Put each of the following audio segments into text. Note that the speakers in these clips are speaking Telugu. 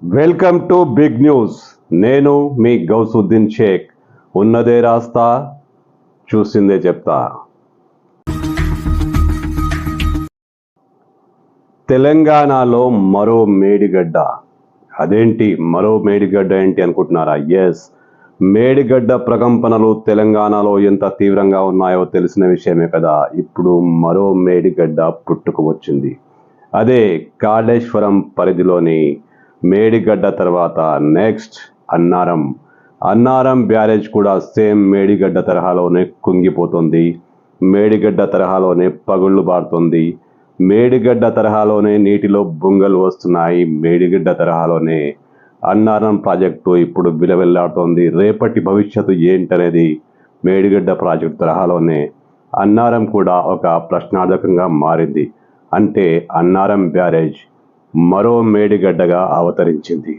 Welcome to big news. నేను మీ గౌసుద్దీన్ షేక్. ఉన్నదే రాస్తా, చూసిందే చెప్తా. తెలంగాణలో మరో మేడిగడ్డ. అదేంటి మరో మేడిగడ్డ ఏంటి అనుకుంటున్నారా? ఎస్, మేడిగడ్డ ప్రకంపనలు తెలంగాణలో ఎంత తీవ్రంగా ఉన్నాయో తెలిసిన విషయమే కదా. ఇప్పుడు మరో మేడిగడ్డ పుట్టుకు వచ్చింది. అదే కాళేశ్వరం పరిధిలోని మేడిగడ్డ తర్వాత నెక్స్ట్ అన్నారం బ్యారేజ్ కూడా సేమ్ మేడిగడ్డ తరహాలోనే కుంగిపోతుంది. మేడిగడ్డ తరహాలోనే పగుళ్ళు బారుతుంది. మేడిగడ్డ తరహాలోనే నీటిలో బొంగలు వస్తున్నాయి. మేడిగడ్డ తరహాలోనే అన్నారం ప్రాజెక్టు ఇప్పుడు విలవెల్లాడుతోంది. రేపటి భవిష్యత్తు ఏంటనేది మేడిగడ్డ ప్రాజెక్టు తరహాలోనే అన్నారం కూడా ఒక ప్రశ్నార్థకంగా మారింది. అంటే అన్నారం బ్యారేజ్ మరో మేడిగడ్డగా అవతరించింది.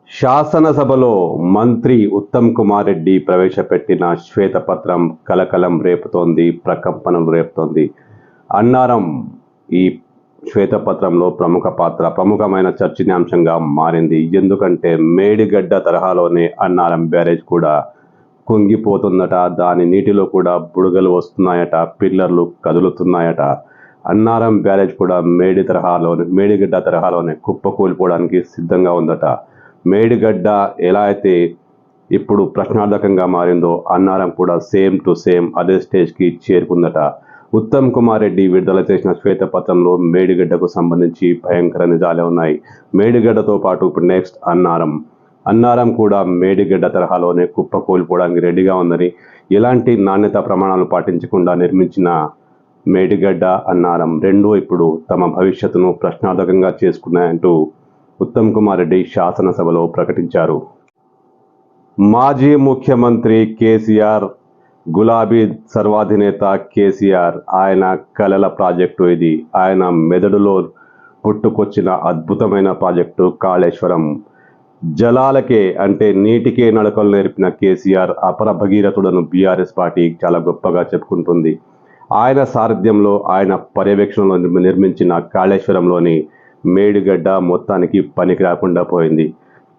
శాసనసభలో మంత్రి ఉత్తమ్ కుమార్ రెడ్డి ప్రవేశపెట్టిన శ్వేతపత్రం కలకలం రేపుతోంది, ప్రకంపనలు రేపుతోంది. అన్నారం ఈ శ్వేతపత్రంలో ప్రముఖమైన చర్చనీయాంశంగా మారింది. ఎందుకంటే మేడిగడ్డ తరహాలోనే అన్నారం బ్యారేజ్ కూడా కుంగిపోతుందట. దాని నీటిలో కూడా బుడగలు వస్తున్నాయట, పిల్లర్లు కదులుతున్నాయట. అన్నారం బ్యారేజ్ కూడా మేడిగడ్డ తరహాలోనే కుప్పకూలిపోవడానికి సిద్ధంగా ఉందట. మేడిగడ్డ ఎలా అయితే ఇప్పుడు ప్రశ్నార్థకంగా మారిందో అన్నారం కూడా సేమ్ టు సేమ్ అదే స్టేజ్కి చేరుకుందట. ఉత్తమ్ కుమార్ రెడ్డి విడుదల చేసిన శ్వేతపత్రంలో మేడిగడ్డకు సంబంధించి భయంకర నిజాలే ఉన్నాయి. మేడిగడ్డతో పాటు ఇప్పుడు నెక్స్ట్ అన్నారం కూడా మేడిగడ్డ తరహాలోనే కుప్పకూలిపోవడానికి రెడీగా ఉందని, ఎలాంటి నాణ్యత ప్రమాణాలు పాటించకుండా నిర్మించిన మేడిగడ్డ అన్నారం రెండూ ఇప్పుడు తమ భవిష్యత్తును ప్రశ్నార్థకంగా చేసుకున్నాయంటూ ఉత్తమ్ కుమార్ రెడ్డి శాసనసభలో ప్రకటించారు. మాజీ ముఖ్యమంత్రి కేసీఆర్, గులాబీ సర్వాధినేత కేసీఆర్, ఆయన కలల ప్రాజెక్టు ఇది. ఆయన మెదడులో పుట్టుకొచ్చిన అద్భుతమైన ప్రాజెక్టు కాళేశ్వరం. జలాలకే అంటే నీటికే నడకలు నేర్పిన కేసీఆర్ అపర భగీరథుడను బీఆర్ఎస్ పార్టీ చాలా గొప్పగా చెప్పుకుంటుంది. ఆయన సారథ్యంలో, ఆయన పర్యవేక్షణలో నిర్మించిన కాళేశ్వరంలోని మేడిగడ్డ మొత్తానికి పనికి రాకుండా పోయింది.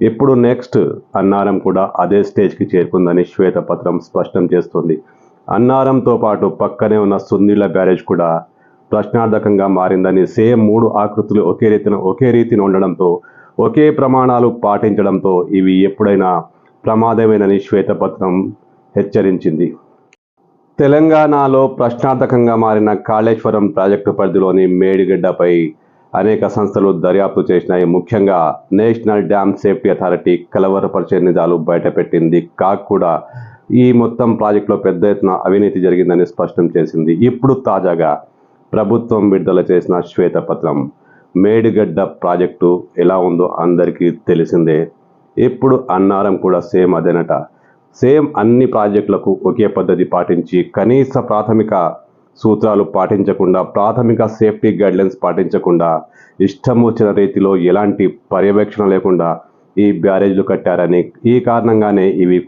ఇప్పుడు నెక్స్ట్ అన్నారం కూడా అదే స్టేజ్కి చేరుకుందని శ్వేతపత్రం స్పష్టం చేస్తుంది. అన్నారంతో పాటు పక్కనే ఉన్న సుందిళ్ల బ్యారేజ్ కూడా ప్రశ్నార్థకంగా మారిందని, సేమ్ 3 ఆకృతులు ఒకే రీతిని ఉండడంతో, ఒకే ప్రమాణాలు పాటించడంతో ఇవి ఎప్పుడైనా ప్రమాదమేనని శ్వేతపత్రం హెచ్చరించింది. తెలంగాణలో ప్రశ్నార్థకంగా మారిన కాళేశ్వరం ప్రాజెక్టు పరిధిలోని మేడిగడ్డపై అనేక సంస్థలు దర్యాప్తు చేసినాయి. ముఖ్యంగా నేషనల్ డ్యామ్ సేఫ్టీ అథారిటీ కలవరపరిచే నిజాలు బయటపెట్టింది. కాక్ కూడా ఈ మొత్తం ప్రాజెక్టులో పెద్ద ఎత్తున అవినీతి జరిగిందని స్పష్టం చేసింది. ఇప్పుడు తాజాగా ప్రభుత్వం విడుదల చేసిన శ్వేతపత్రం మేడిగడ్డ ప్రాజెక్టు ఎలా ఉందో అందరికీ తెలిసిందే. ఇప్పుడు అన్నారం కూడా సేమ్ అదేనట. సేమ్ అన్ని ప్రాజెక్టులకు ఒకే పద్ధతి పాటించి, కనీస ప్రాథమిక సూత్రాలు పాటించకుండా, ప్రాథమిక సేఫ్టీ గైడ్లైన్స్ పాటించకుండా, ఇష్టం వచ్చిన రీతిలో ఎలాంటి పర్యవేక్షణ లేకుండా ఈ బ్యారేజ్లు కట్టారని, ఈ కారణంగానే ఇవి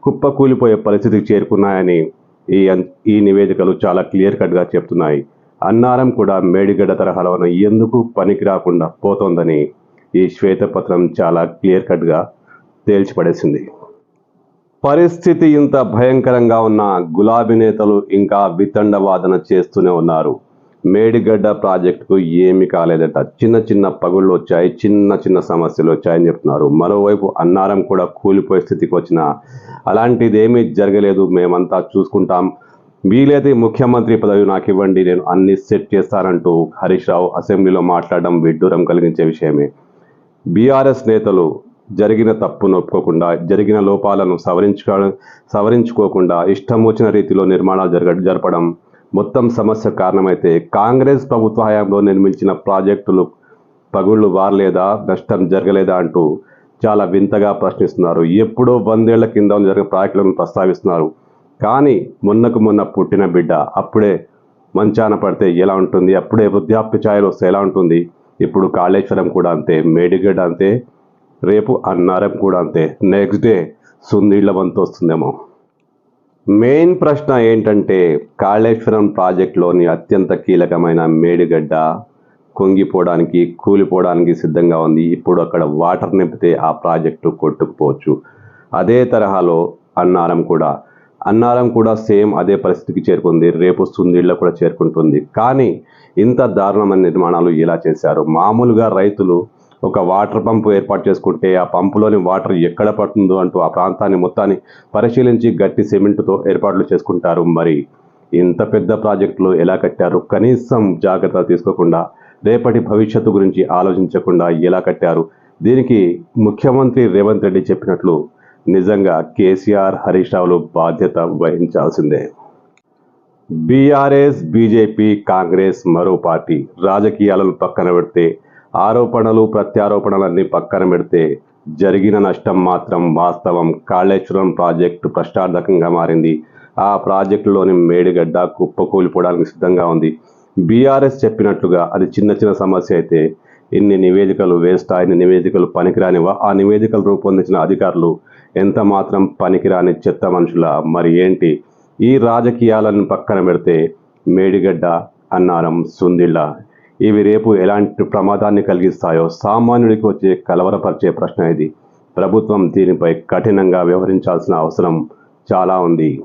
కుప్పకూలిపోయే పరిస్థితికి చేరుకున్నాయని ఈ నివేదికలు చాలా క్లియర్ కట్గా చెప్తున్నాయి. అన్నారం కూడా మేడిగడ్డ తరహాలోనే ఎందుకు పనికి రాకుండా పోతోందని ఈ శ్వేతపత్రం చాలా క్లియర్ కట్గా తేల్చిపడేసింది. పరిస్థితి ఇంత భయంకరంగా ఉన్న గులాబీ నేతలు ఇంకా వితండవాదన చేస్తూనే ఉన్నారు. మేడిగడ్డ ప్రాజెక్టుకు ఏమీ కాలేదట, చిన్న పగుళ్ళు వచ్చాయి, చిన్న సమస్యలు వచ్చాయని చెప్తున్నారు. మరోవైపు అన్నారం కూడా కూలిపోయే స్థితికి వచ్చిన అలాంటిదేమీ జరగలేదు, మేమంతా చూసుకుంటాం, వీలైతే ముఖ్యమంత్రి పదవి నాకు ఇవ్వండి, నేను అన్ని సెట్ చేస్తానంటూ హరీష్ రావు అసెంబ్లీలో మాట్లాడడం విడ్డూరం కలిగించే విషయమే. బీఆర్ఎస్ నేతలు జరిగిన తప్పును ఒప్పుకోకుండా, జరిగిన లోపాలను సవరించుకోకుండా ఇష్టం వచ్చిన రీతిలో నిర్మాణాలు జరపడం మొత్తం సమస్య కారణమైతే, కాంగ్రెస్ ప్రభుత్వ హయాంలో నిర్మించిన ప్రాజెక్టులు పగుళ్ళు వారలేదా, నష్టం జరగలేదా అంటూ చాలా వింతగా ప్రశ్నిస్తున్నారు. ఎప్పుడో 100 ఏళ్ల కింద జరిగిన ప్రాజెక్టులను ప్రస్తావిస్తున్నారు. కానీ మొన్న పుట్టిన బిడ్డ అప్పుడే మంచాన పడితే ఎలా ఉంటుంది, అప్పుడే వృద్ధాప్య ఛాయలు వస్తే ఎలా ఉంటుంది. ఇప్పుడు కాళేశ్వరం కూడా అంతే, మేడిగడ్డ అంతే, రేపు అన్నారం కూడా అంతే. నెక్స్ట్ డే సుందీళ్ల వంతు వస్తుందేమో. మెయిన్ ప్రశ్న ఏంటంటే, కాళేశ్వరం ప్రాజెక్టులోని అత్యంత కీలకమైన మేడిగడ్డ కుంగిపోవడానికి, కూలిపోవడానికి సిద్ధంగా ఉంది. ఇప్పుడు అక్కడ వాటర్ నింపితే ఆ ప్రాజెక్టు కొట్టుకుపోవచ్చు. అదే తరహాలో అన్నారం కూడా సేమ్ అదే పరిస్థితికి చేరుకుంది. రేపు సుందీళ్ళ కూడా చేరుకుంటుంది. కానీ ఇంత దారుణమైన నిర్మాణాలు ఎలా చేశారు? మామూలుగా రైతులు ఒక వాటర్ పంపు ఏర్పాటు చేసుకుంటే ఆ పంపులోని వాటర్ ఎక్కడ పడుతుందో అంటూ ఆ ప్రాంతాన్ని మొత్తాన్ని పరిశీలించి గట్టి సిమెంటుతో ఏర్పాట్లు చేసుకుంటారు. మరి ఇంత పెద్ద ప్రాజెక్టులు ఎలా కట్టారు? కనీసం జాగ్రత్త తీసుకోకుండా, రేపటి భవిష్యత్తు గురించి ఆలోచించకుండా ఎలా కట్టారు? దీనికి ముఖ్యమంత్రి రేవంత్ రెడ్డి చెప్పినట్లు నిజంగా కేసీఆర్, హరీష్ రావులు బాధ్యత వహించాల్సిందే. బీఆర్ఎస్, బీజేపీ, కాంగ్రెస్ మరో పార్టీ. రాజకీయాలను పక్కన పెడితే, ఆరోపణలు ప్రత్యారోపణలన్నీ పక్కన పెడితే జరిగిన నష్టం మాత్రం వాస్తవం. కాళేశ్వరం ప్రాజెక్టు ప్రశ్నార్థకంగా మారింది. ఆ ప్రాజెక్టులోని మేడిగడ్డ కుప్పకూలిపోవడానికి సిద్ధంగా ఉంది. బీఆర్ఎస్ చెప్పినట్లుగా అది చిన్న చిన్న సమస్య అయితే ఇన్ని నివేదికలు వేస్ట్, ఇన్ని నివేదికలు పనికిరానివా? ఆ నివేదికలు రూపొందించిన అధికారులు ఎంత మాత్రం పనికిరాని చెత్త మనుషుల? మరి ఏంటి? ఈ రాజకీయాలను పక్కన పెడితే మేడిగడ్డ, అన్నారం, సుందిళ్ళ ఇవి రేపు ఎలాంటి ప్రమాదాన్ని కలిగిస్తాయో సామాన్యుడికి వచ్చే కలవరపరిచే ప్రశ్న ఇది. ప్రభుత్వం దీనిపై కఠినంగా వ్యవహరించాల్సిన అవసరం చాలా ఉంది.